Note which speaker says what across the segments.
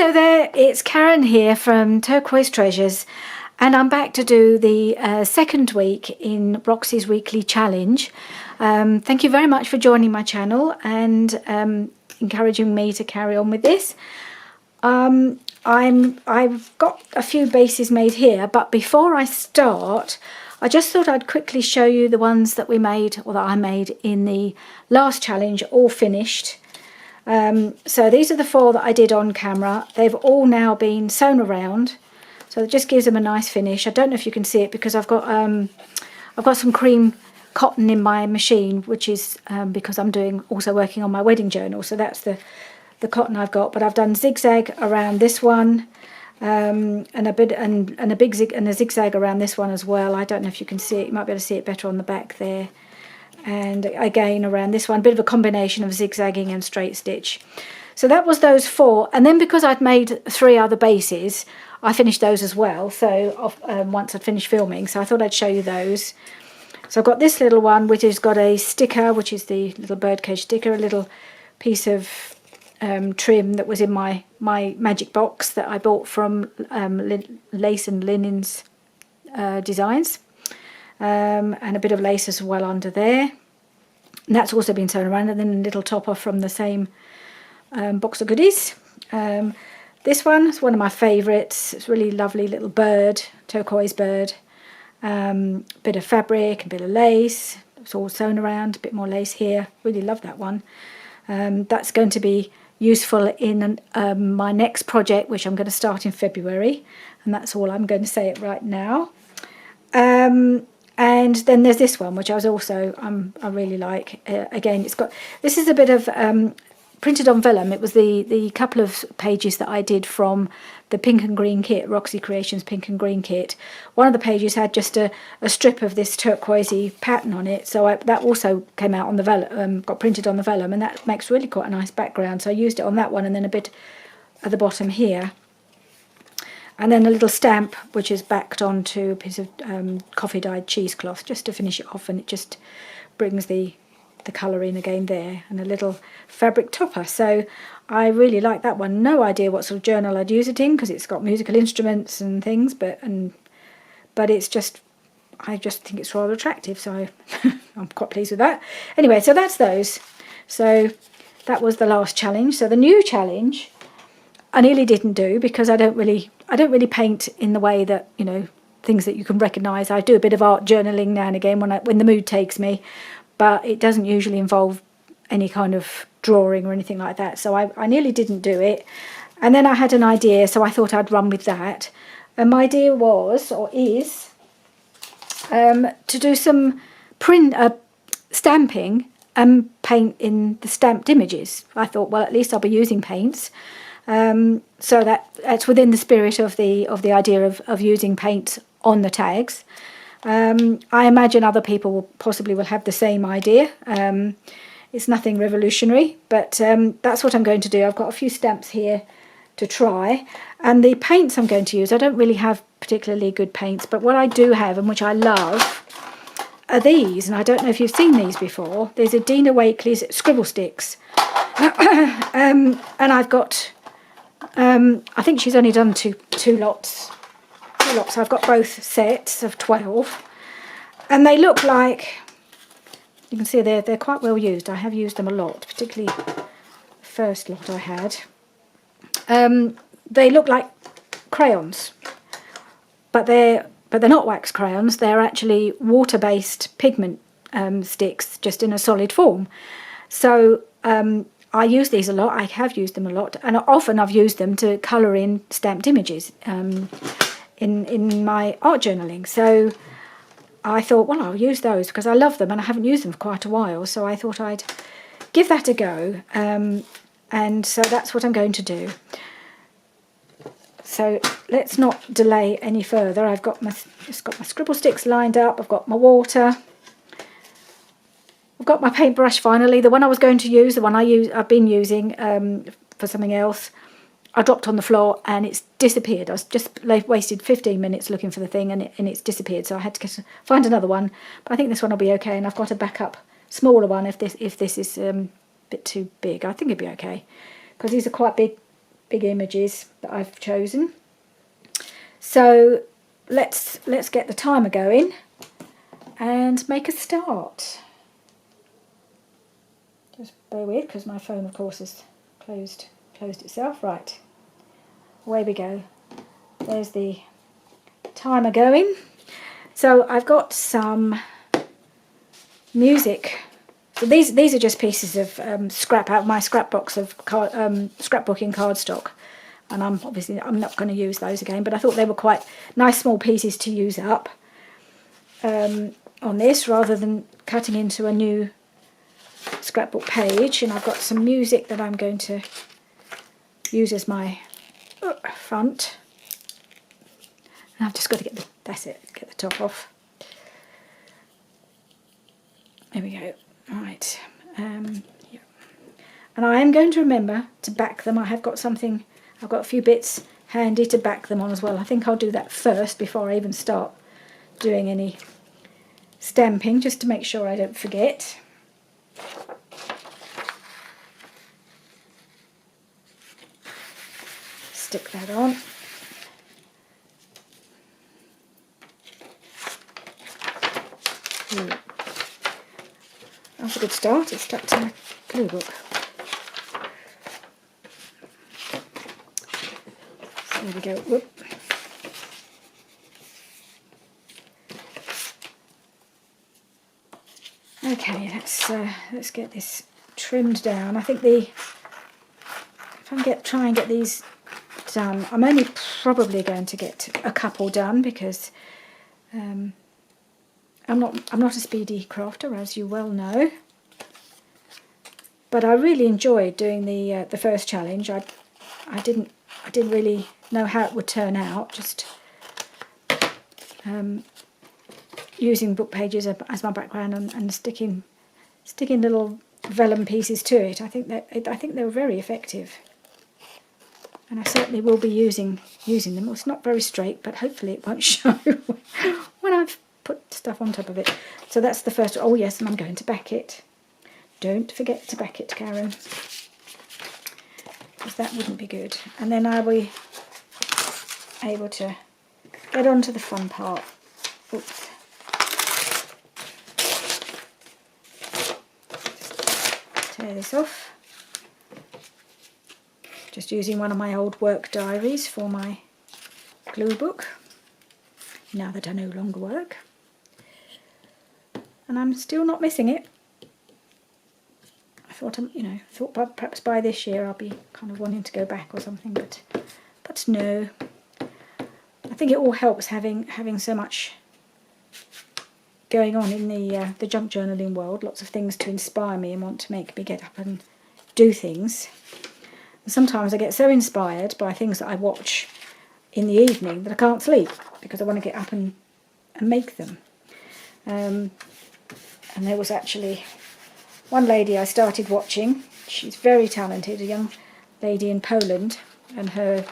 Speaker 1: Hello there, it's Karen here from Turquoise Treasures, and I'm back to do the second week in Roxy's weekly challenge. Thank you very much for joining my channel and encouraging me to carry on with this. I've got a few bases made here, but before I start, I just thought I'd quickly show you the ones that we made, or that I made in the last challenge, all finished. So these are the 4 that I did on camera. They've all now been sewn around, so it just gives them a nice finish. I don't know if you can see it because I've got some cream cotton in my machine, which is because I'm also working on my wedding journal. So that's the cotton I've got. But I've done zigzag around this one, and a zigzag around this one as well. I don't know if you can see it. You might be able to see it better on the back there. And again around this one, a bit of a combination of zigzagging and straight stitch. So that was those 4, and then because I'd made 3 other bases, I finished those as well. So once I'd finished filming, so I thought I'd show you those. So I've got this little one which has got a sticker, which is the little birdcage sticker, a little piece of trim that was in my magic box that I bought from Lace and Linens Designs. And a bit of lace as well under there, and that's also been sewn around, and then a little topper from the same box of goodies. This one is one of my favourites. It's a really lovely little bird, turquoise bird, bit of fabric, a bit of lace. It's all sewn around, a bit more lace here. Really love that one. That's going to be useful in my next project, which I'm going to start in February, and that's all I'm going to say it right now. And then there's this one, which I really like. Again, this is a bit of printed on vellum. It was the couple of pages that I did from the pink and green kit, Roxy Creations pink and green kit. One of the pages had just a strip of this turquoisey pattern on it, so that also came out on the vellum, got printed on the vellum, and that makes really quite a nice background. So I used it on that one, and then a bit at the bottom here. And then a little stamp which is backed onto a piece of coffee dyed cheesecloth just to finish it off, and it just brings the colour in again there, and a little fabric topper. So I really like that one. No idea what sort of journal I'd use it in because it's got musical instruments and things, but it's just, I just think it's rather attractive, so I'm quite pleased with that. Anyway, so that's those. So that was the last challenge. So the new challenge I nearly didn't do because I don't really paint in the way that, you know, things that you can recognise. I do a bit of art journaling now and again when the mood takes me, but it doesn't usually involve any kind of drawing or anything like that. So I nearly didn't do it, and then I had an idea, so I thought I'd run with that. And my idea was, or is, to do some stamping and paint in the stamped images. I thought, well, at least I'll be using paints. So that's within the spirit of the idea of using paint on the tags. I imagine other people possibly will have the same idea. It's nothing revolutionary, but that's what I'm going to do. I've got a few stamps here to try, and the paints I'm going to use, I don't really have particularly good paints, but what I do have, and which I love, are these, and I don't know if you've seen these before. There's a Dina Wakley's Scribble Sticks, and I've got I think she's only done two lots. I've got both sets of 12, and they look like, you can see they're quite well used. I have used them a lot, particularly the first lot I had. They look like crayons, but they're not wax crayons. They're actually water-based pigment sticks, just in a solid form. So I use these a lot. I have used them a lot, and often I've used them to colour in stamped images in my art journaling. So I thought, well, I'll use those because I love them, and I haven't used them for quite a while. So I thought I'd give that a go, and so that's what I'm going to do. So let's not delay any further. I've got just got my scribble sticks lined up. I've got my water. I've got my paintbrush finally. The one I was going to use, the one I've been using for something else, I dropped on the floor and it's disappeared. I was just wasted 15 minutes looking for the thing, and it's disappeared. So I had to find another one. But I think this one will be okay, and I've got a backup smaller one if this is a bit too big. I think it'll be okay because these are quite big big images that I've chosen. So let's get the timer going and make a start. Just bear with, because my phone, of course, has closed itself. Right, away we go. There's the timer going. So I've got some music. So these are just pieces of scrap out of my scrap box of scrapbooking cardstock, and I'm not going to use those again. But I thought they were quite nice small pieces to use up on this, rather than cutting into a new scrapbook page. And I've got some music that I'm going to use as my front. And I've just got to get get the top off. There we go. Right. Yeah. And I am going to remember to back them. I've got a few bits handy to back them on as well. I think I'll do that first before I even start doing any stamping, just to make sure I don't forget. Stick that on. Ooh. That's a good start. It's stuck to my glue book. So there we go. Whoop. Okay, let's get this trimmed down. I think if I try and get these done, I'm only probably going to get a couple done, because I'm not a speedy crafter, as you well know. But I really enjoyed doing the first challenge. I didn't really know how it would turn out, just using book pages as my background and sticking little vellum pieces to it. I think they were very effective, and I certainly will be using them. Well, it's not very straight, but hopefully it won't show when I've put stuff on top of it. So that's the first. Oh yes, and I'm going to back it. Don't forget to back it, Karen, because that wouldn't be good. And then I'll be able to get on to the fun part. Oops. Tear this off. Just using one of my old work diaries for my glue book, now that I no longer work. And I'm still not missing it. I thought perhaps by this year I'll be kind of wanting to go back or something, but no. I think it all helps having so much going on in the junk journaling world. Lots of things to inspire me and want to make me get up and do things. And sometimes I get so inspired by things that I watch in the evening that I can't sleep, because I want to get up and make them. And there was actually one lady I started watching. She's very talented, a young lady in Poland, and her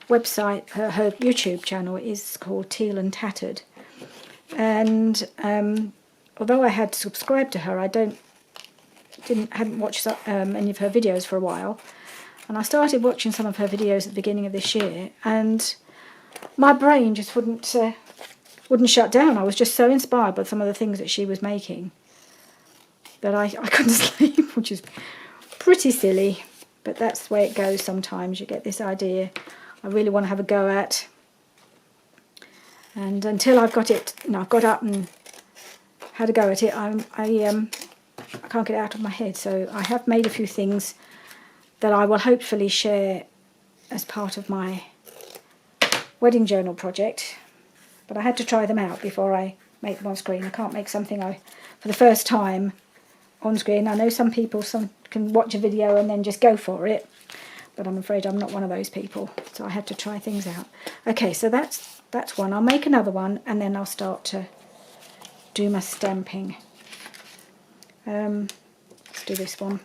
Speaker 1: website, her YouTube channel is called Teal and Tattered. And although I had subscribed to her, I hadn't watched any of her videos for a while. And I started watching some of her videos at the beginning of this year, and my brain just wouldn't shut down. I was just so inspired by some of the things that she was making that I couldn't sleep, which is pretty silly, but that's the way it goes sometimes. You get this idea I really want to have a go at, and until I've got it, I've got up and had a go at it, I can't get it out of my head. So I have made a few things that I will hopefully share as part of my wedding journal project, but I had to try them out before I make them on screen. I can't make something for the first time on screen. I know some people can watch a video and then just go for it, but I'm afraid I'm not one of those people, so I had to try things out. Okay, so that's one. I'll make another one and then I'll start to do my stamping. Let's do this one.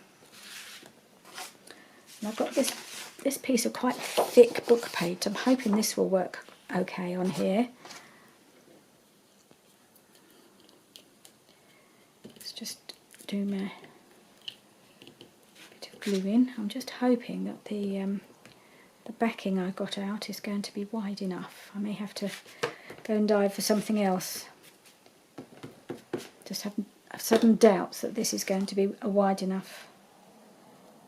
Speaker 1: And I've got this piece of quite thick book paper. I'm hoping this will work okay on here. Let's just do my bit of glue in. I'm just hoping that the the backing I got out is going to be wide enough. I may have to go and dive for something else. Just have sudden doubts that this is going to be a wide enough.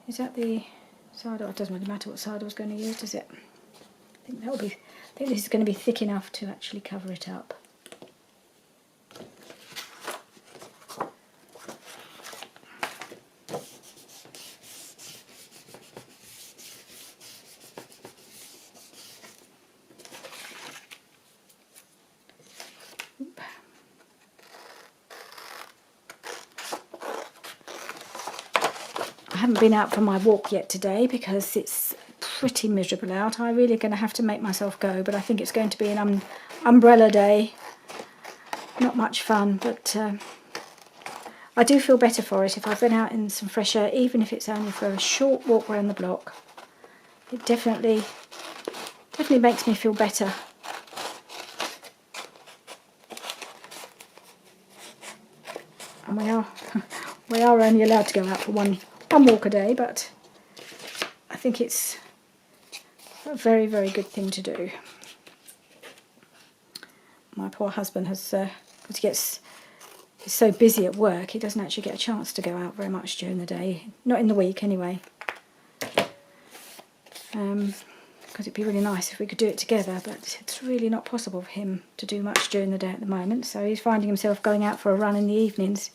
Speaker 1: Is that the side? It doesn't really matter what side I was going to use, does it? I think that'll be. I think this is going to be thick enough to actually cover it up. I haven't been out for my walk yet today because it's pretty miserable out. I'm really going to have to make myself go, but I think it's going to be an umbrella day. Not much fun, but I do feel better for it if I've been out in some fresh air, even if it's only for a short walk around the block. It definitely makes me feel better. And we are only allowed to go out for one walk a day, but I think it's a very, very good thing to do. My poor husband has, he's so busy at work, he doesn't actually get a chance to go out very much during the day. Not in the week, anyway. Because it'd be really nice if we could do it together, but it's really not possible for him to do much during the day at the moment. So he's finding himself going out for a run in the evenings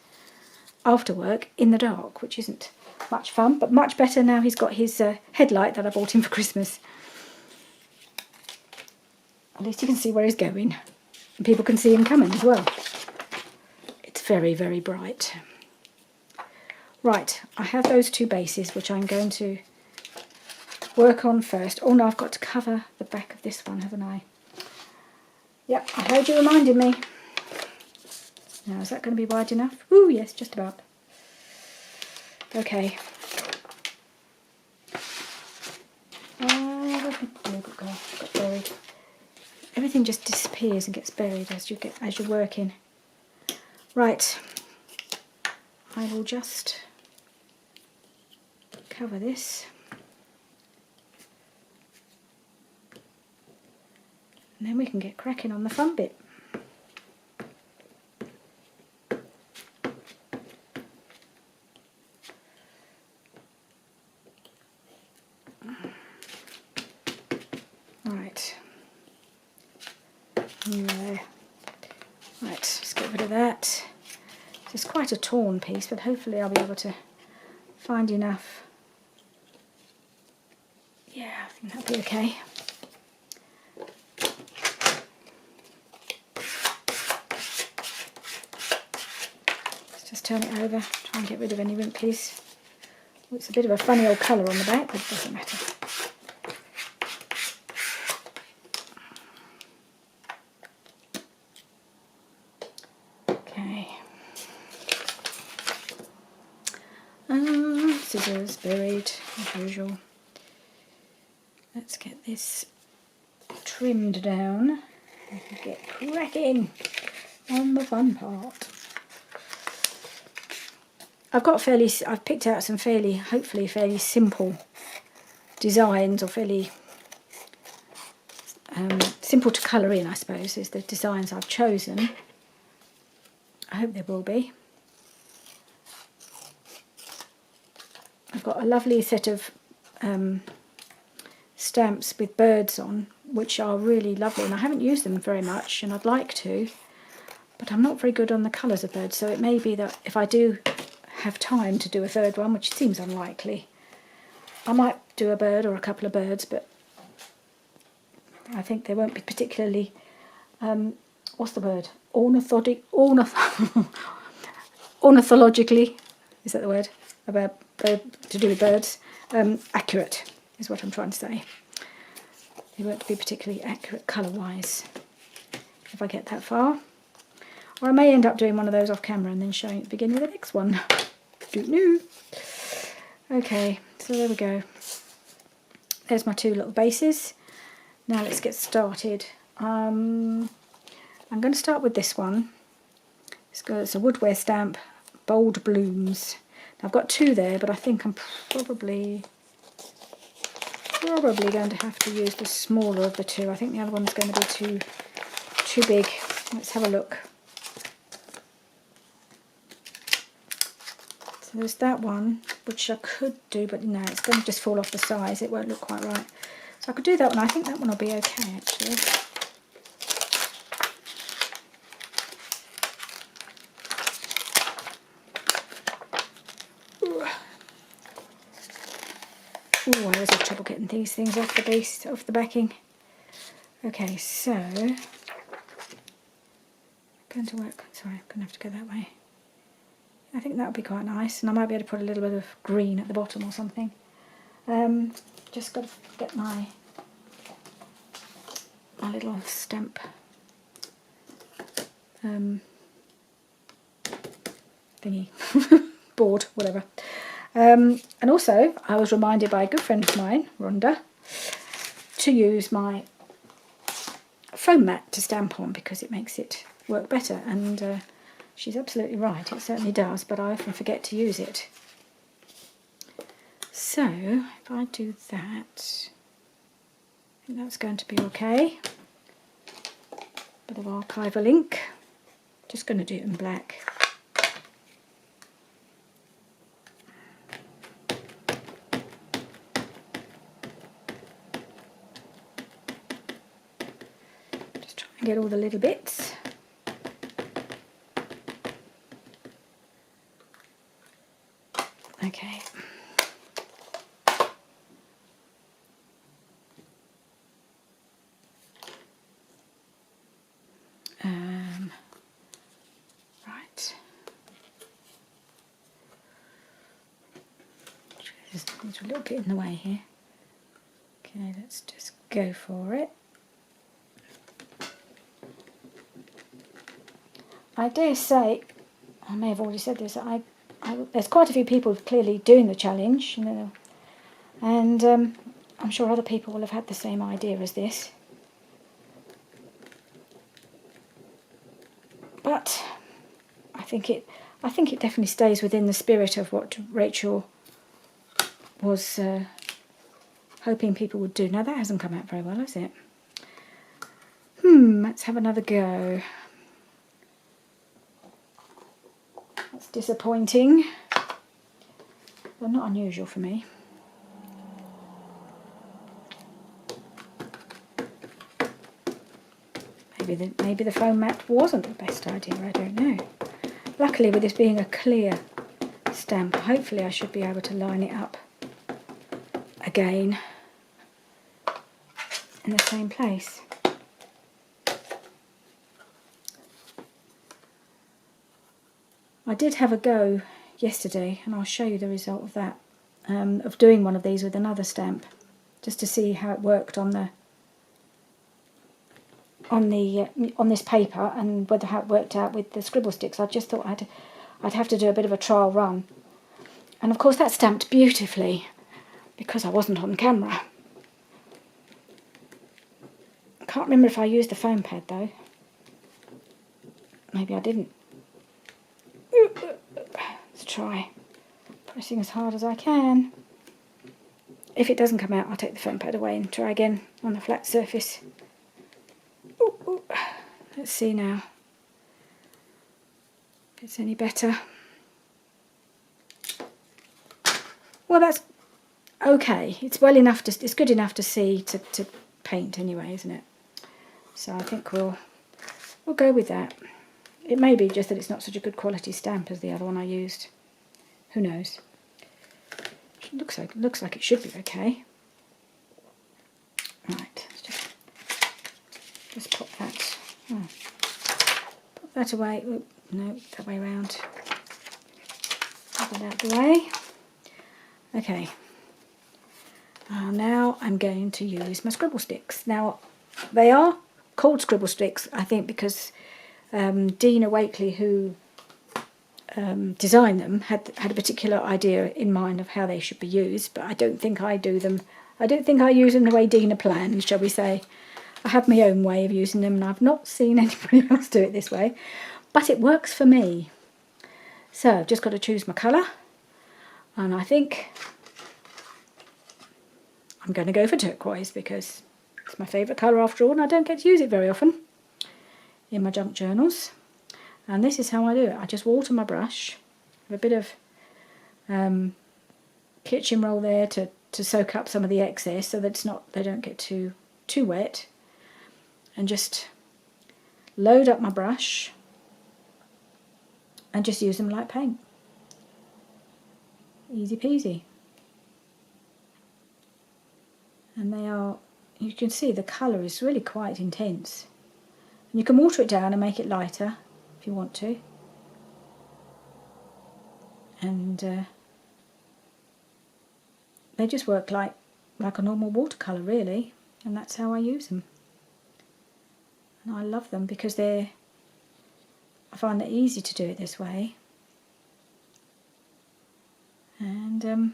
Speaker 1: after work in the dark, which isn't much fun, but much better now he's got his headlight that I bought him for Christmas. At least he can see where he's going, and people can see him coming as well. It's very, very bright. Right, I have those two bases which I'm going to work on first. Oh no, I've got to cover the back of this one, haven't I? Yep, I heard you reminded me. Now, is that going to be wide enough? Ooh, yes, just about. Okay. Got buried. Everything just disappears and gets buried as you're working. Right. I will just cover this. And then we can get cracking on the fun bit. Right. There. Right, let's get rid of that. It's quite a torn piece, but hopefully I'll be able to find enough. Yeah, I think that'll be okay. Let's just turn it over, try and get rid of any wrinkles. Oh, it's a bit of a funny old colour on the back, but it doesn't matter. Scissors buried as usual. Let's get this trimmed down and get cracking on the fun part. I've picked out some hopefully fairly simple designs, or fairly simple to colour in, I suppose, is the designs I've chosen. I hope there will be. I've got a lovely set of stamps with birds on, which are really lovely, and I haven't used them very much, and I'd like to, but I'm not very good on the colours of birds, so it may be that if I do have time to do a third one, which seems unlikely, I might do a bird or a couple of birds, but I think they won't be particularly, what's the word? Ornithologically, is that the word? About to do with birds, accurate is what I'm trying to say. They won't be particularly accurate colour-wise if I get that far. Or I may end up doing one of those off camera and then showing at the beginning of the next one. Don't know. Okay, so there we go. There's my two little bases. Now let's get started. I'm going to start with this one. It's a woodware stamp, Bold Blooms. I've got two there, but I think I'm probably... probably going to have to use the smaller of the two. I think the other one's going to be too big. Let's have a look. So there's that one, which I could do, but no, it's going to just fall off the size. It won't look quite right. So I could do that one. I think that one will be okay, actually. I always have trouble getting these things off the base, off the backing. Okay, so going to work. Sorry, I'm going to have to go that way. I think that would be quite nice, and I might be able to put a little bit of green at the bottom or something. Just got to get my little stamp thingy, board, whatever. And also, I was reminded by a good friend of mine, Rhonda, to use my foam mat to stamp on because it makes it work better. And she's absolutely right, it certainly does, but I often forget to use it. So, if I do that, I think that's going to be okay. Bit of archival ink. Just going to do it in black. Get all the little bits. Okay. Right. There's a little bit in the way here. Okay, let's just go for it. I dare say, I may have already said this, there's quite a few people clearly doing the challenge, you know, and I'm sure other people will have had the same idea as this. But I think it definitely stays within the spirit of what Rachel was hoping people would do. Now that hasn't come out very well, has it? Let's have another go. That's disappointing, but not unusual for me. Maybe the foam mat wasn't the best idea, I don't know. Luckily, with this being a clear stamp, hopefully I should be able to line it up again in the same place. I did have a go yesterday, and I'll show you the result of that, of doing one of these with another stamp, just to see how it worked on this paper, and how it worked out with the scribble sticks. I just thought I'd have to do a bit of a trial run, and of course that stamped beautifully because I wasn't on camera. I can't remember if I used the foam pad though. Maybe I didn't. Let's try pressing as hard as I can. If it doesn't come out, I'll take the foam pad away and try again on the flat surface. Ooh. Let's see now if it's any better. Well, that's okay. It's well enough to, it's good enough to see to paint anyway, isn't it? So I think we'll go with that. It may be just that it's not such a good quality stamp as the other one I used. Who knows? It looks like it should be okay. Right, let's just pop that. Put that away. Oop, no, that way round. Put that out the way. Okay. Now I'm going to use my scribble sticks. Now they are called scribble sticks, I think, because Dina Wakely, who designed them, had a particular idea in mind of how they should be used, but I don't think I do them. I don't think I use them the way Dina planned, shall we say. I have my own way of using them, and I've not seen anybody else do it this way, but it works for me. So I've just got to choose my colour, and I think I'm going to go for turquoise because it's my favourite colour after all, and I don't get to use it very often in my junk journals. And this is how I do it. I just water my brush, have a bit of kitchen roll there to soak up some of the excess so that they don't get too wet, and just load up my brush and just use them like paint. Easy peasy. And they are, you can see the colour is really quite intense. And you can water it down and make it lighter if you want to. And they just work like a normal watercolour really, and that's how I use them. And I love them because I find it easy to do it this way. And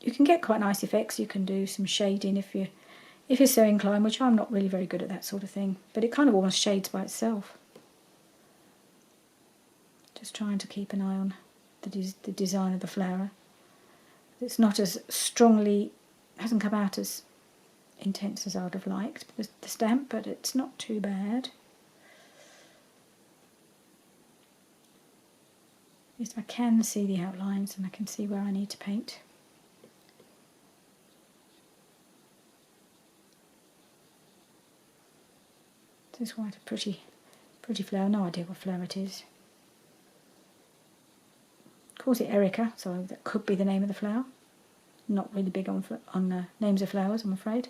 Speaker 1: you can get quite nice effects. You can do some shading if you're so inclined, which I'm not really very good at that sort of thing, but it kind of almost shades by itself. Just trying to keep an eye on the design of the flower. It's not as strongly, hasn't come out as intense as I would have liked, the stamp, but it's not too bad. At least I can see the outlines and I can see where I need to paint. This is quite a pretty flower. No idea what flower it is. Calls it Erica, so that could be the name of the flower. Not really big on names of flowers, I'm afraid.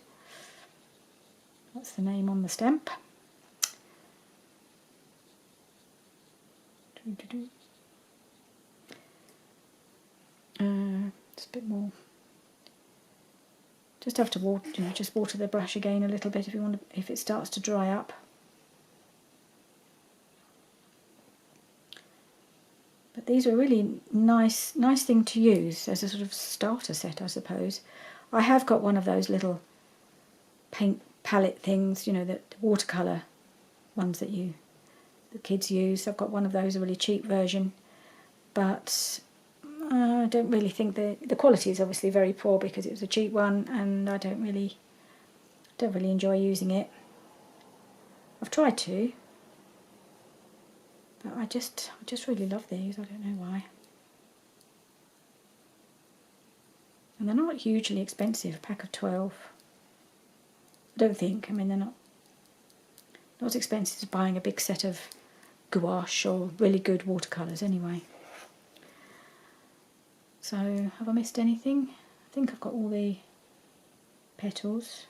Speaker 1: That's the name on the stamp. Just a bit more. Just have to water, just water the brush again a little bit if it starts to dry up. But these are a really nice thing to use as a sort of starter set, I suppose. I have got one of those little paint palette things, the watercolour ones that the kids use. I've got one of those, a really cheap version, but I don't really think the quality is obviously very poor because it was a cheap one, and I don't really enjoy using it. I've tried to, but I just really love these. I don't know why. And they're not hugely expensive, a pack of 12. I don't think. I mean, they're not as expensive as buying a big set of gouache or really good watercolours anyway. So, have I missed anything? I think I've got all the petals.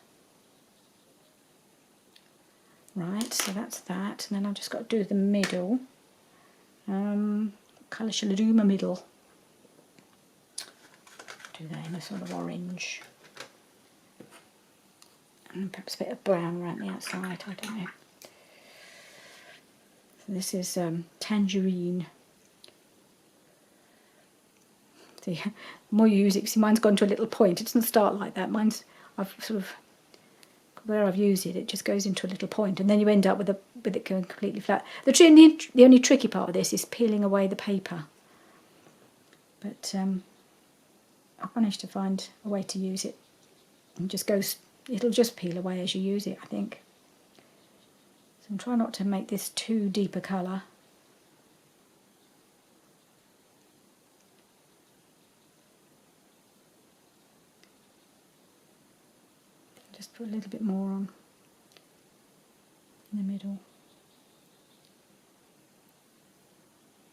Speaker 1: Right, so that's that. And then I've just got to do the middle. What colour shall I do my middle? Do that in a sort of orange. And perhaps a bit of brown around the outside, I don't know. So this is tangerine. See, the more you use it, see mine's gone to a little point. It doesn't start like that. Mine's, where I've used it, it just goes into a little point, and then you end up with it going completely flat. The only tricky part of this is peeling away the paper. But I've managed to find a way to use it. And it'll just peel away as you use it, I think. So I'm trying not to make this too deep a colour. Just put a little bit more on in the middle.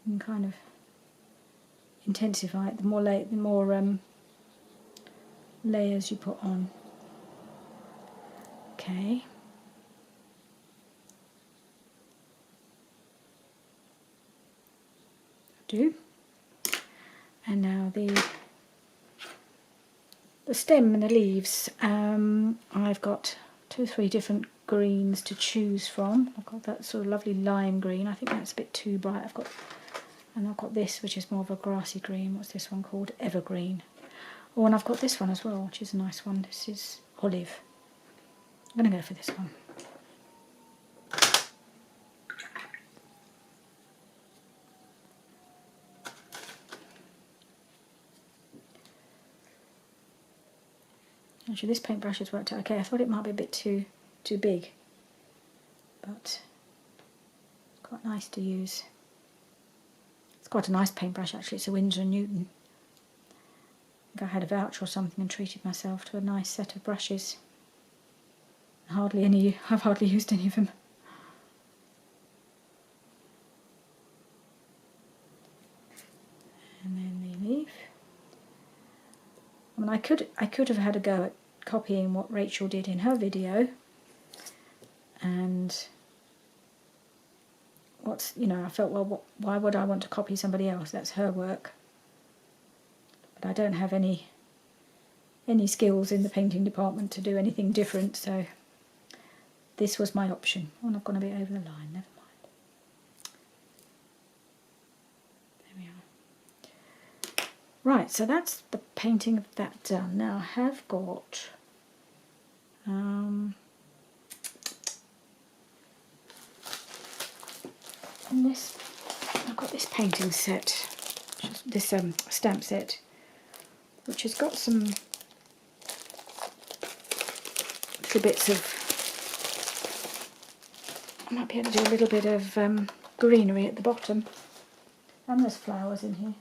Speaker 1: And kind of intensify it. The more layers you put on. Okay. Do. And now the stem and the leaves. I've got 2 or 3 different greens to choose from. I've got that sort of lovely lime green. I think that's a bit too bright. And I've got this, which is more of a grassy green. What's this one called? Evergreen. Oh, and I've got this one as well, which is a nice one. This is olive. I'm going to go for this one. Actually, this paintbrush has worked out okay. I thought it might be a bit too big, but it's quite nice to use. It's quite a nice paintbrush actually. It's a Winsor & Newton. I think I had a voucher or something and treated myself to a nice set of brushes. I've hardly used any of them. And then the leaf. I mean, I could have had a go at copying what Rachel did in her video, and I felt, well, why would I want to copy somebody else? That's her work. But I don't have any skills in the painting department to do anything different, so this was my option. Oh, and I've gone a bit over the line, never mind. There we are. Right, so that's the painting of that done. Now I have got I've got this painting set, this stamp set, which has got some little bits of, I might be able to do a little bit of greenery at the bottom, and there's flowers in here.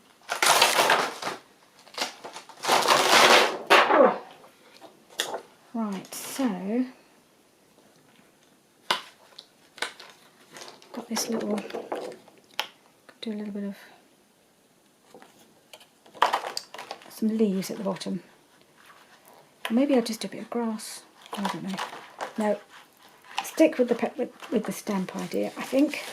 Speaker 1: Oh. Right, so got this little, do a little bit of some leaves at the bottom. Maybe I'll just do a bit of grass. I don't know. No, stick with the stamp idea, I think.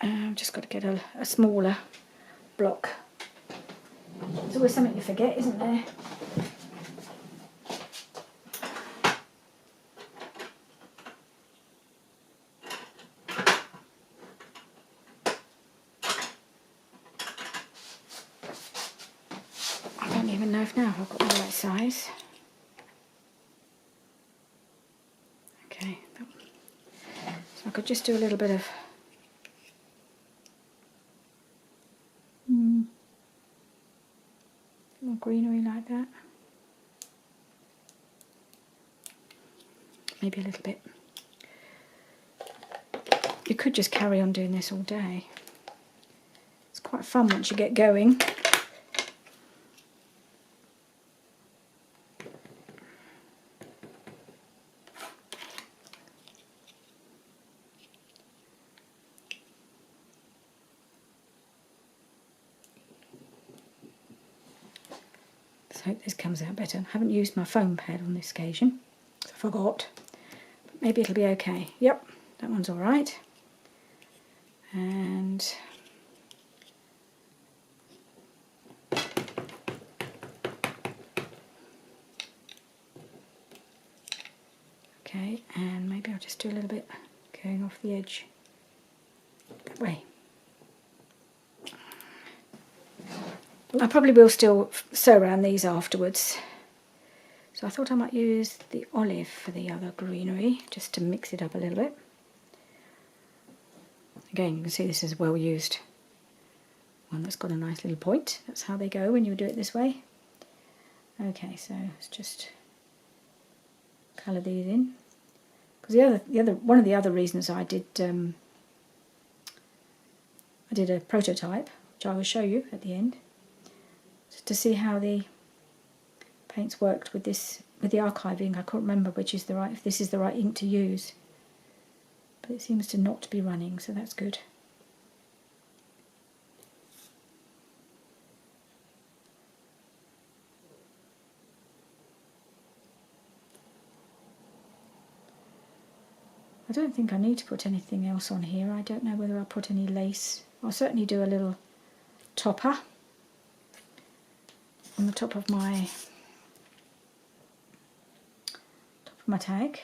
Speaker 1: I've just got to get a smaller block. There's always something you forget, isn't there? I don't even know if now I've got the right size. Okay, so I could just do a little bit of more greenery like that. Maybe a little bit. You could just carry on doing this all day. It's quite fun once you get going. I hope this comes out better. I haven't used my foam pad on this occasion, so I forgot. But maybe it'll be okay. Yep, that one's all right. And okay, and maybe I'll just do a little bit going off the edge that way. I probably will still sew around these afterwards. So I thought I might use the olive for the other greenery, just to mix it up a little bit. Again, you can see this is a well used one that's got a nice little point. That's how they go when you do it this way. Okay, so let's just colour these in. Because one of the other reasons I did a prototype, which I will show you at the end, to see how the paints worked with the archive ink. I can't remember if this is the right ink to use, but it seems to not be running, so that's good. I don't think I need to put anything else on here. I don't know whether I'll put any lace. I'll certainly do a little topper on the top of my tag.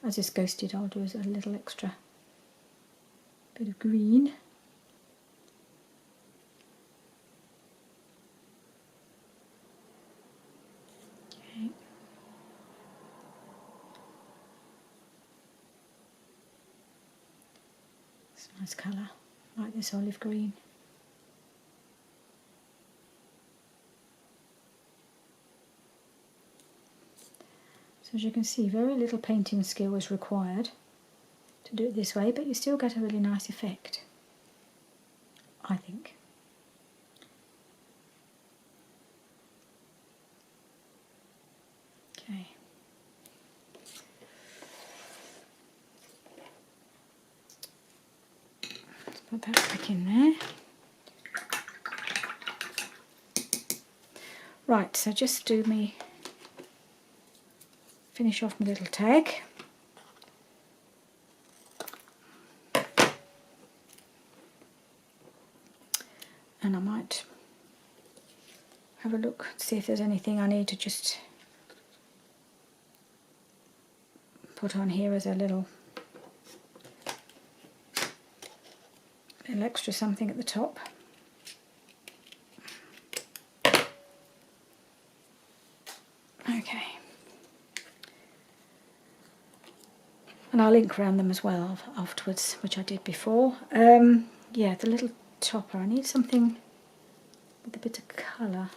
Speaker 1: As this ghosted, I'll do a little extra bit of green. Okay. It's a nice colour, I like this olive green. So as you can see, very little painting skill is required to do it this way, but you still get a really nice effect, I think. Okay. Let's put that back in there. Right, so just finish off my little tag. And I might have a look, see if there's anything I need to just put on here as a little extra something at the top. Okay. And I'll ink around them as well afterwards, which I did before. Yeah, the little topper, I need something with a bit of colour.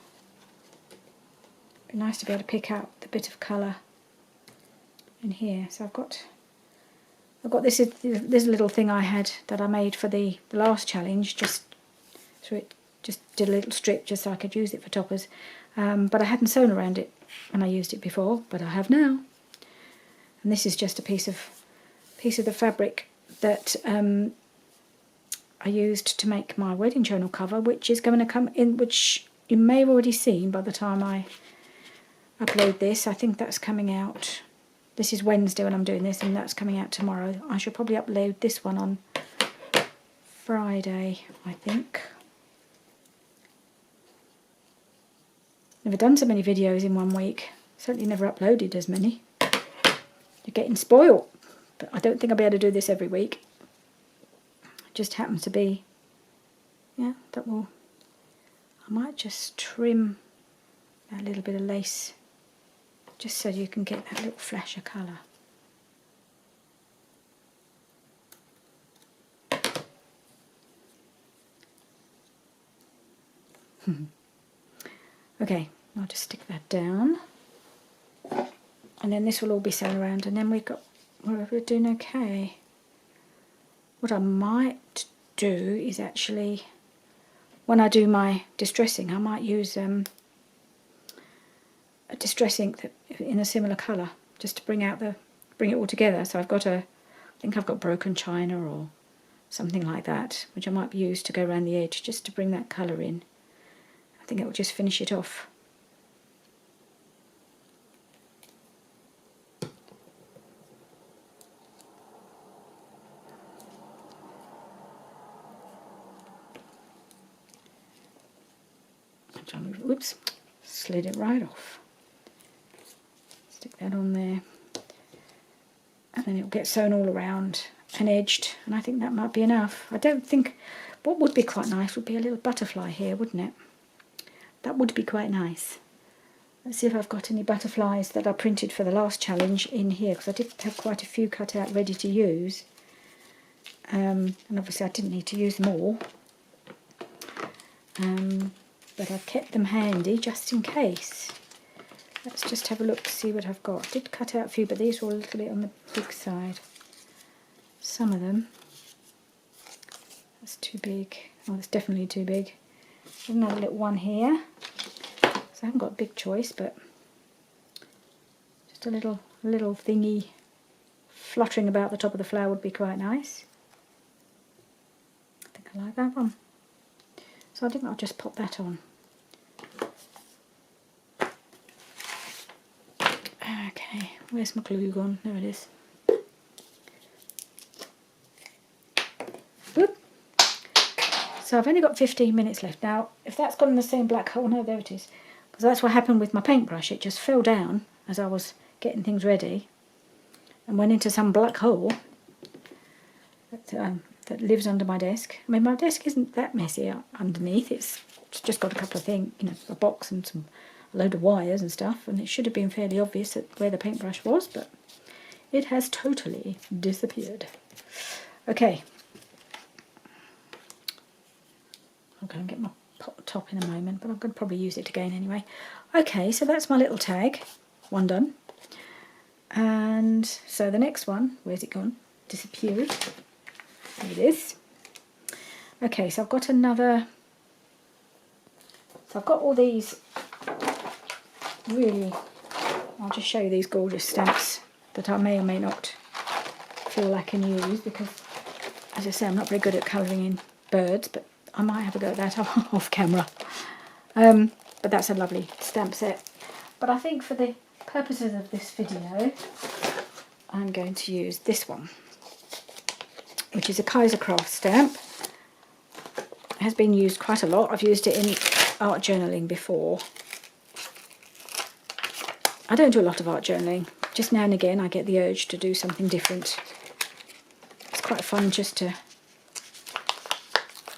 Speaker 1: It'd be nice to be able to pick out the bit of colour in here. So I've got this little thing I had that I made for the last challenge, just did a little strip just so I could use it for toppers, but I hadn't sewn around it when I used it before, but I have now. And this is just a piece of the fabric that I used to make my wedding journal cover, which is going to come in, which you may have already seen by the time I upload this. I think that's coming out. This is Wednesday when I'm doing this, and that's coming out tomorrow. I should probably upload this one on Friday, I think. Never done so many videos in one week. Certainly never uploaded as many. You're getting spoiled. But I don't think I'll be able to do this every week. It just happens to be, yeah, I might just trim that little bit of lace just so you can get that little flash of colour. Okay, I'll just stick that down. And then this will all be sewn around, and then we're doing okay. What I might do is actually, when I do my distressing, I might use a distress ink in a similar colour, just to bring it all together. So I think I've got broken china or something like that, which I might use to go around the edge, just to bring that colour in. I think it will just finish it off. Oops, slid it right off. Stick that on there, and then it'll get sewn all around and edged, and I think that might be enough. I don't think, what would be quite nice would be a little butterfly here, wouldn't it? That would be quite nice. Let's see if I've got any butterflies that I printed for the last challenge in here, because I did have quite a few cut out ready to use, and obviously I didn't need to use them all. But I've kept them handy just in case. Let's just have a look to see what I've got. I did cut out a few, but these were a little bit on the big side. Some of them. That's too big. Oh, that's definitely too big. There's another little one here. So I haven't got a big choice, but just a little thingy fluttering about the top of the flower would be quite nice. I think I like that one. So I think I'll just pop that on. Okay, where's my glue gone? There it is. Whoop. So I've only got 15 minutes left. Now, if that's gone in the same black hole, no, there it is. Because that's what happened with my paintbrush. It just fell down as I was getting things ready and went into some black hole that lives under my desk. I mean, my desk isn't that messy underneath. It's just got a couple of things, you know, a box and a load of wires and stuff, and it should have been fairly obvious where the paintbrush was, but it has totally disappeared. Okay. I'm going to get my top in a moment, but I'm going to probably use it again anyway. Okay, so that's my little tag. One done. And so the next one, where's it gone? Disappeared. There it is. Okay, so I've got another, so I've got all these really, I'll just show you these gorgeous stamps that I may or may not feel I can use, because as I say, I'm not very good at colouring in birds, but I might have a go at that off camera. But that's a lovely stamp set. But I think for the purposes of this video, I'm going to use this one, which is a Kaisercraft stamp. It has been used quite a lot. I've used it in art journaling before. I don't do a lot of art journaling. Just now and again I get the urge to do something different. It's quite fun just to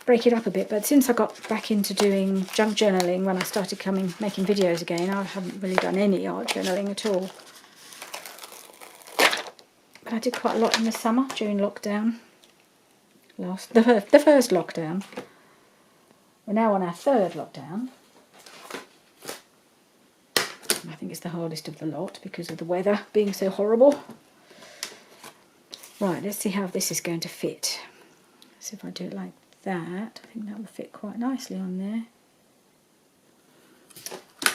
Speaker 1: break it up a bit, but since I got back into doing junk journaling when I started making videos again, I haven't really done any art journaling at all. But I did quite a lot in the summer during lockdown. The first lockdown. We're now on our third lockdown. I think it's the hardest of the lot because of the weather being so horrible. Right, let's see how this is going to fit. So if I do it like that, I think that will fit quite nicely on there.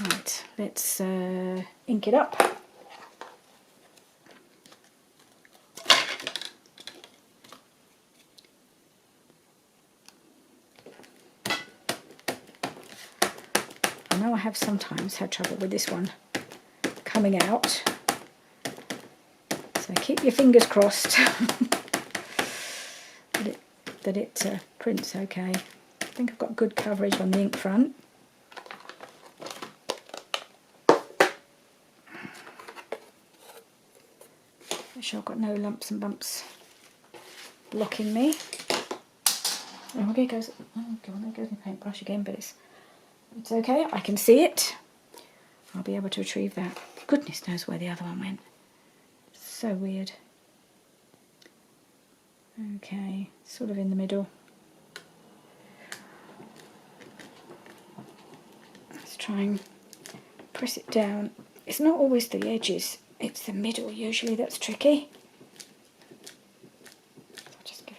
Speaker 1: Right, let's ink it up. I know I have sometimes had trouble with this one coming out, so keep your fingers crossed that it prints okay. I think I've got good coverage on the ink front. Make sure I've got no lumps and bumps blocking me. Oh, there goes, oh god, there goes my paintbrush again, but it's okay, I can see it. I'll be able to retrieve that. Goodness knows where the other one went. So weird. Okay, sort of in the middle. Let's try and press it down. It's not always the edges, it's the middle usually that's tricky. I'll just give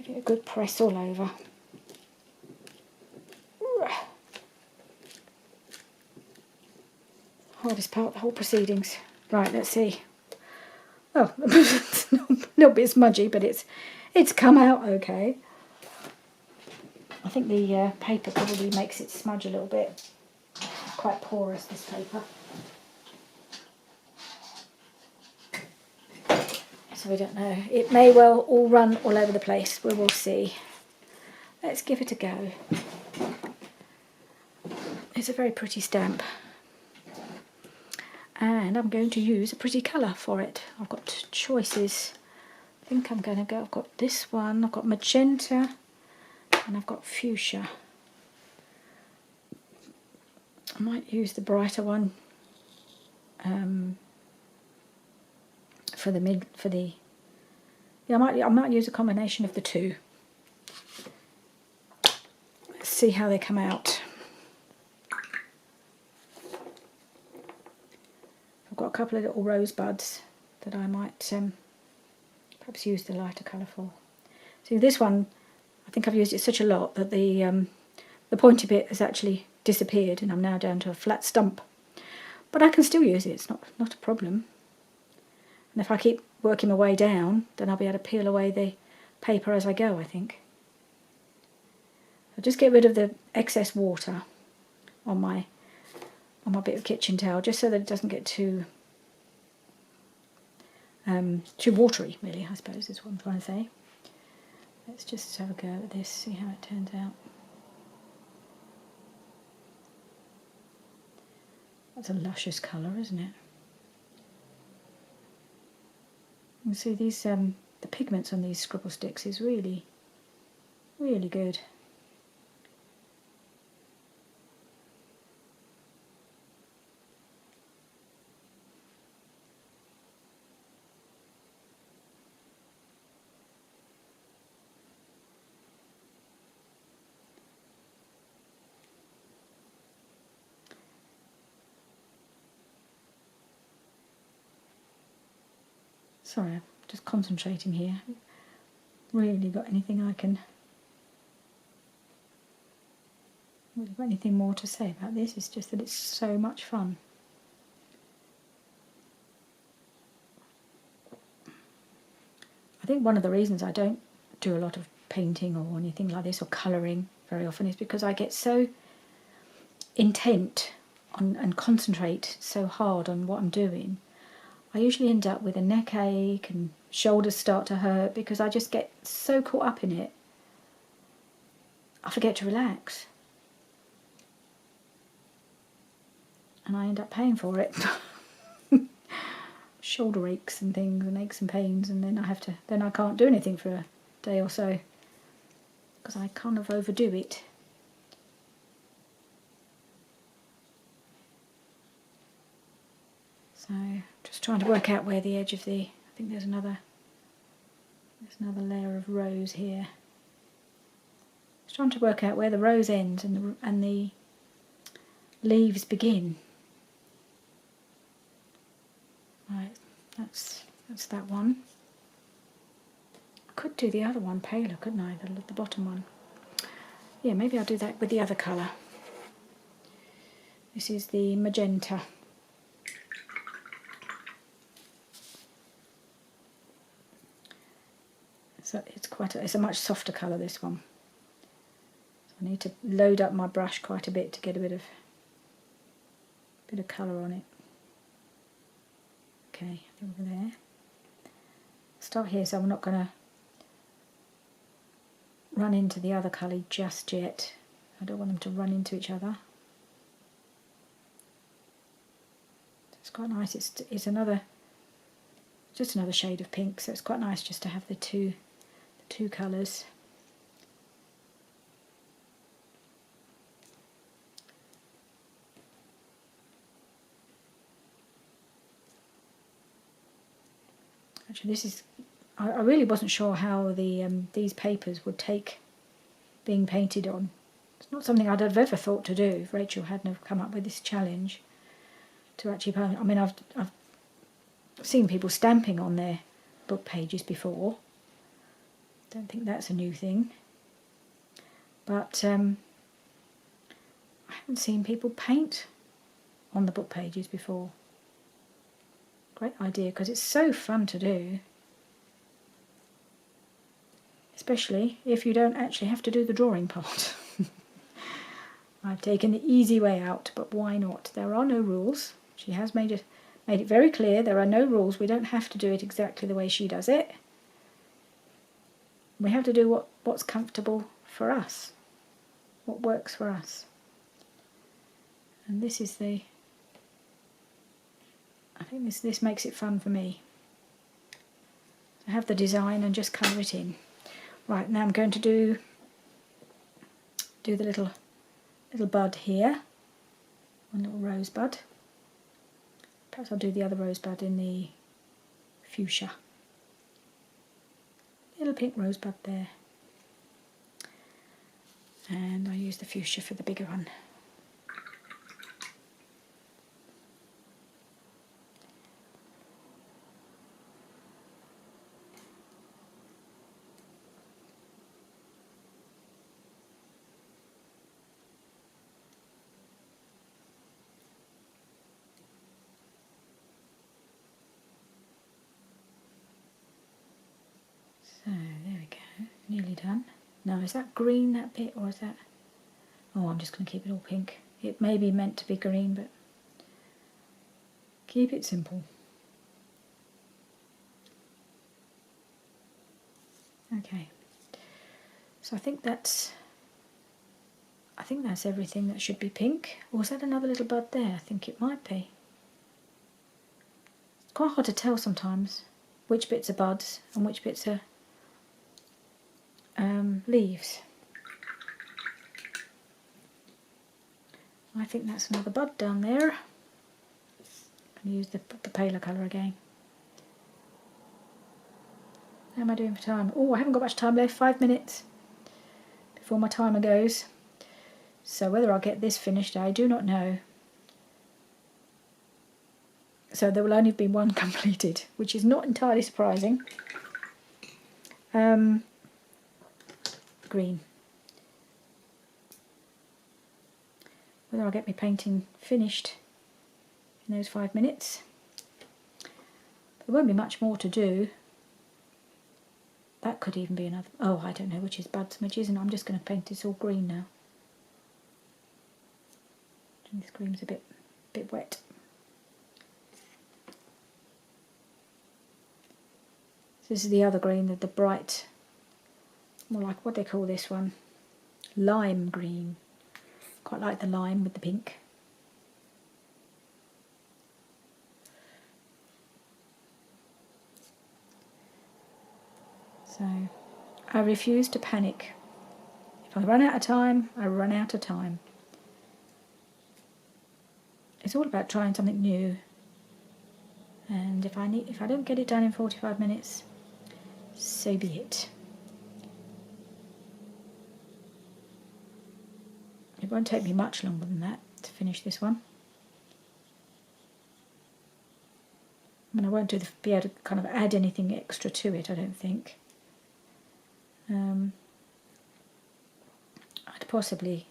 Speaker 1: it a good press all over. Hardest part of the whole proceedings. Right, let's see. Oh, it's a little bit smudgy, but it's come out okay. I think the paper probably makes it smudge a little bit. It's quite porous, this paper. So we don't know. It may well all run all over the place. We will see. Let's give it a go. It's a very pretty stamp. And I'm going to use a pretty colour for it. I've got choices. I think I'm going to go, I've got this one, I've got magenta, and I've got fuchsia. I might use the brighter one I might use a combination of the two. Let's see how they come out. I've got a couple of little rosebuds that I might perhaps use the lighter colour for. See, this one, I think I've used it such a lot that the pointy bit has actually disappeared and I'm now down to a flat stump. But I can still use it, it's not a problem. And if I keep working my way down, then I'll be able to peel away the paper as I go, I think. I'll just get rid of the excess water on my bit of kitchen towel, just so that it doesn't get too watery, really, I suppose is what I'm trying to say. Let's just have a go at this, see how it turns out. That's a luscious colour, isn't it? You can see these the pigments on these scribble sticks is really, really good. Sorry, I'm just concentrating here. Really got anything I can... Really got anything more to say about this? It's just that it's so much fun. I think one of the reasons I don't do a lot of painting or anything like this or colouring very often is because I get so intent on and concentrate so hard on what I'm doing. I usually end up with a neck ache and shoulders start to hurt because I just get so caught up in it. I forget to relax. And I end up paying for it. Shoulder aches and things and aches and pains, and then I can't do anything for a day or so because I kind of overdo it. So just trying to work out where the edge of the, I think there's another layer of rose here. Just trying to work out where the rose ends and the leaves begin. Right, that's that one. I could do the other one paler, couldn't I? The bottom one. Yeah, maybe I'll do that with the other colour. This is the magenta. So it's a much softer colour, this one. So I need to load up my brush quite a bit to get a bit of colour on it. Okay, over there. Start here, so I'm not going to run into the other colour just yet. I don't want them to run into each other. It's quite nice. It's just another shade of pink, so it's quite nice just to have the two colours. Actually, this is, I really wasn't sure how these papers would take being painted on. It's not something I'd have ever thought to do if Rachel hadn't have come up with this challenge to actually paint. I mean, I've seen people stamping on their book pages before. Don't think that's a new thing. But I haven't seen people paint on the book pages before. Great idea, because it's so fun to do. Especially if you don't actually have to do the drawing part. I've taken the easy way out, but why not? There are no rules. She has made it very clear there are no rules. We don't have to do it exactly the way she does it. We have to do what's comfortable for us, what works for us. And this is I think this makes it fun for me. I have the design and just colour it in. Right, now I'm going to do the little bud here, one little rosebud. Perhaps I'll do the other rosebud in the fuchsia. Little pink rosebud there. And I use the fuchsia for the bigger one. So there we go, nearly done. Now is that green, that bit, or is that... Oh, I'm just going to keep it all pink. It may be meant to be green, but keep it simple. Okay, so I think that's everything that should be pink. Or is that another little bud there? I think it might be. It's quite hard to tell sometimes which bits are buds and which bits are leaves. I think that's another bud down there. I'm going to use the paler colour again. How am I doing for time? Oh, I haven't got much time left, 5 minutes before my timer goes. So whether I'll get this finished, I do not know. So there will only be one completed, which is not entirely surprising. Green. Whether I'll get my painting finished in those 5 minutes. There won't be much more to do. That could even be another... Oh, I don't know which is buds and which isn't. I'm just going to paint this all green now. And this green's a bit wet. This is the other green, the bright, more like, what they call this one? Lime green. Quite like the lime with the pink. So, I refuse to panic. If I run out of time, I run out of time. It's all about trying something new. And if I don't get it done in 45 minutes, so be it. It won't take me much longer than that to finish this one. I mean, I won't be able to kind of add anything extra to it, I don't think. I'd possibly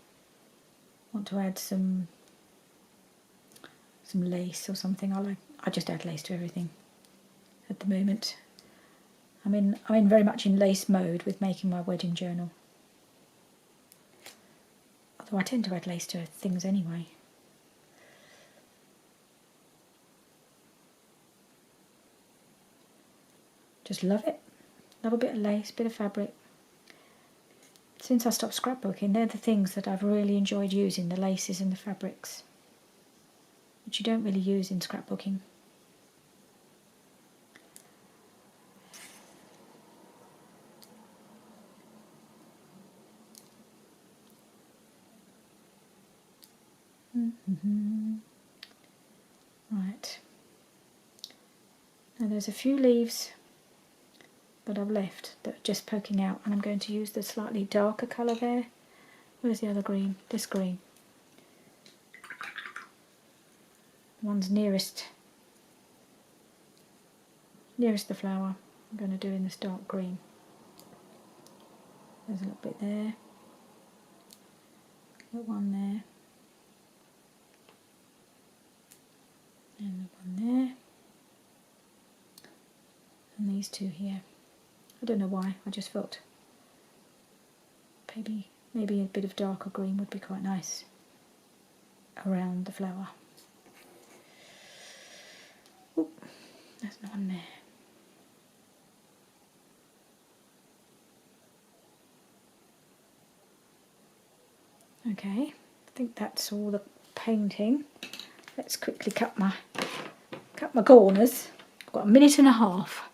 Speaker 1: want to add some lace or something. I just add lace to everything at the moment. I'm in very much in lace mode with making my wedding journal. Although I tend to add lace to things anyway. Just love it. Love a bit of lace, bit of fabric. Since I stopped scrapbooking, they're the things that I've really enjoyed using, the laces and the fabrics, which you don't really use in scrapbooking. Right. Now there's a few leaves that I've left that are just poking out, and I'm going to use the slightly darker colour there. Where's the other green? This green. The one's nearest the flower. I'm going to do in this dark green. There's a little bit there. Got one there. And the one there. And these two here. I don't know why, I just felt maybe a bit of darker green would be quite nice around the flower. Oh, there's one there. Okay, I think that's all the painting. Let's quickly cut my corners. I've got a minute and a half.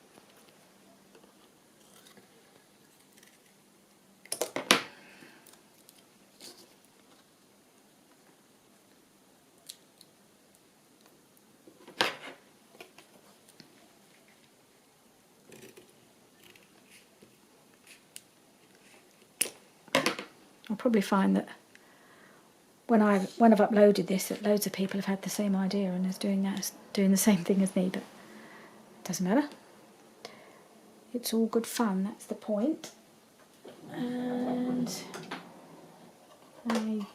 Speaker 1: I'll probably find that when I've uploaded this, that loads of people have had the same idea and is doing the same thing as me, but it doesn't matter. It's all good fun, that's the point. And I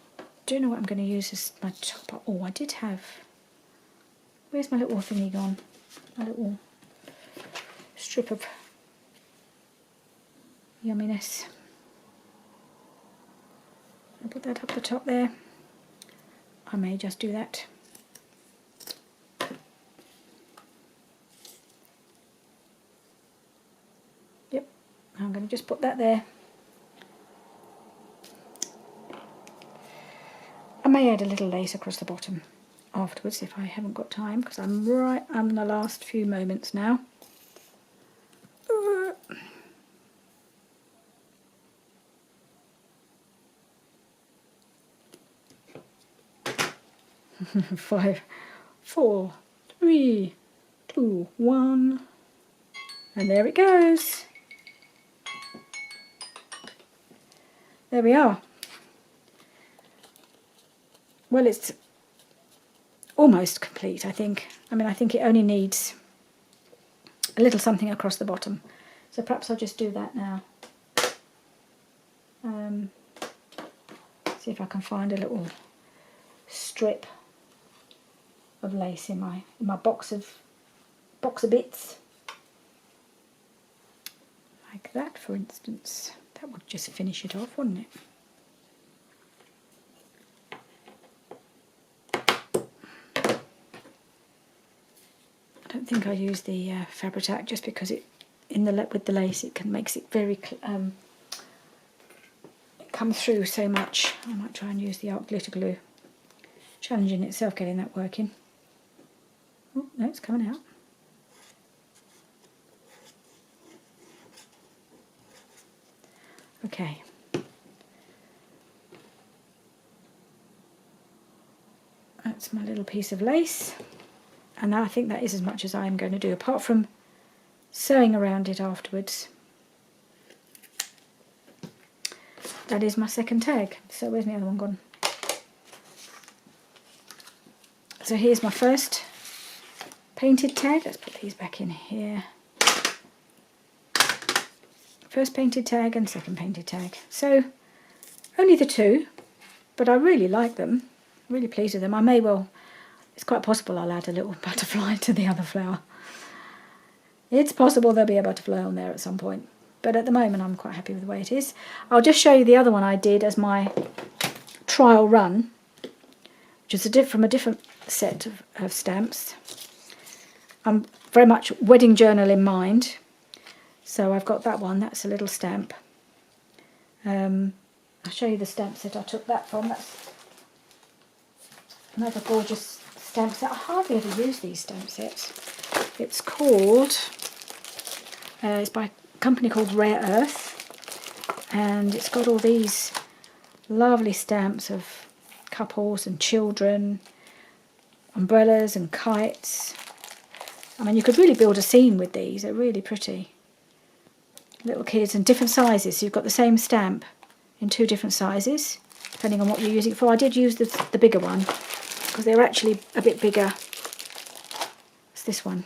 Speaker 1: don't know what I'm going to use as my top. Oh, I did have... Where's my little thingy gone? My little strip of yumminess. I'll put that up the top there. I may just do that. Yep, I'm going to just put that there. I may add a little lace across the bottom afterwards if I haven't got time, because I'm in the last few moments now. 5, 4, 3, 2, 1, and there it goes. There we are. Well, it's almost complete, I think. I mean, I think it only needs a little something across the bottom. So perhaps I'll just do that now. See if I can find a little strip of lace in my box of bits. Like that, for instance. That would just finish it off, wouldn't it? I don't think I use the Fabri-Tac just because it with the lace makes it very come through so much. I might try and use the art glitter glue. Challenge in itself getting that working. Oh no, it's coming out. Okay. That's my little piece of lace. And I think that is as much as I'm going to do, apart from sewing around it afterwards. That is my second tag. So where's my other one gone? So here's my first painted tag. Let's put these back in here. First painted tag and second painted tag. So only the two, but I really like them. Really pleased with them. I may well, it's quite possible I'll add a little butterfly to the other flower. It's possible there'll be a butterfly on there at some point, but at the moment I'm quite happy with the way it is. I'll just show you the other one I did as my trial run, which is from a different set of stamps. I'm very much wedding journal in mind, so I've got that one. That's a little stamp. I'll show you the stamp set I took that from. That's another gorgeous stamp set. I hardly ever use these stamp sets. It's called, it's by a company called Rare Earth, and it's got all these lovely stamps of couples and children, umbrellas and kites. I mean, you could really build a scene with these. They're really pretty. Little kids and different sizes. So you've got the same stamp in two different sizes, depending on what you're using it for. I did use the bigger one, because they're actually a bit bigger. It's this one.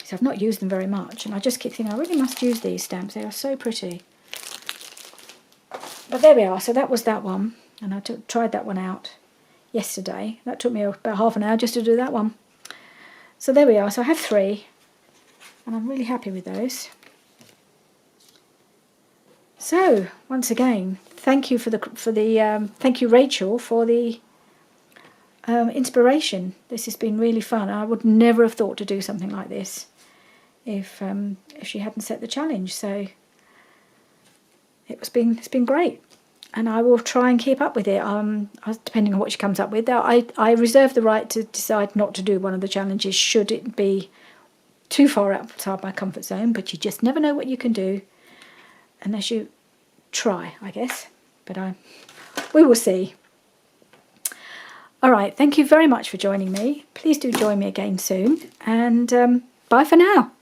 Speaker 1: So I've not used them very much, and I just keep thinking I really must use these stamps. They are so pretty. But there we are. So that was that one, and I tried that one out yesterday. That took me about half an hour just to do that one. So there we are. So I have 3, and I'm really happy with those. So once again, thank you thank you, Rachel, for the inspiration. This has been really fun. I would never have thought to do something like this if she hadn't set the challenge. So it's been great, and I will try and keep up with it. Depending on what she comes up with. I reserve the right to decide not to do one of the challenges should it be too far outside my comfort zone. But you just never know what you can do unless you try, I guess. But we will see. All right, thank you very much for joining me. Please do join me again soon, and bye for now.